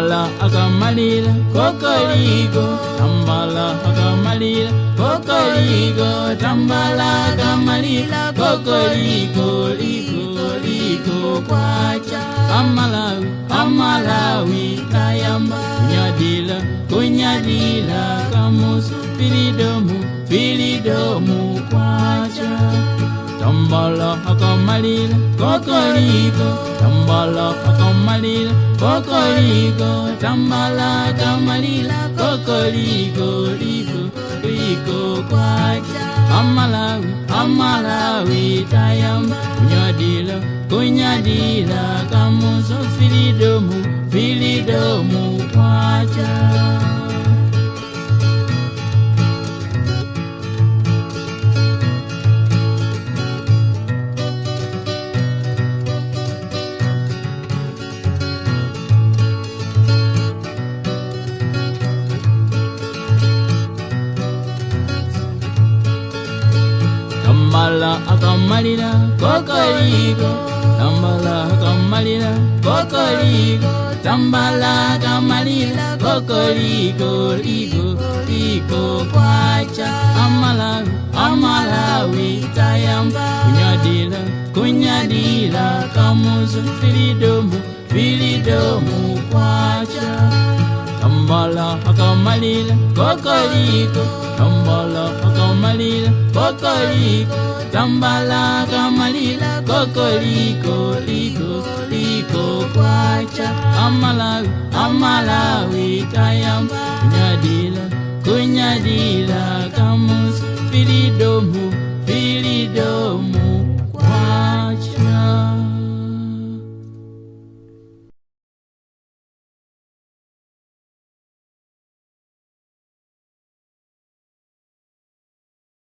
tambala akamalila kokoliko, tambala akamalila kokoliko, tambala akamalila kokoliko, liko liko kwacha. Amalawi, Amalawi tayamba, kunyadila kamusu, filidomu kwacha. Tambala akamalila kokoliko, tambala akamalila kokoliko, tambala akamalila kokoliko, liko kwacha. Amalawi, Amalawi tayamba, kunyadila kamusu, filidomu kwacha. Tambala akamalila kokoliko, tambala akamalila kokoliko, tambala akamalila kokoliko, liko kwacha. Amalawi, Amalawi tayamba, kunyadila kamusu, filidomu kwacha. Tambala akamalila kokoliko, tambala akamalila kokoliko, tambala akamalila kokoliko, liko kwacha. Amalawi, Amalawi tayamba, kunyadila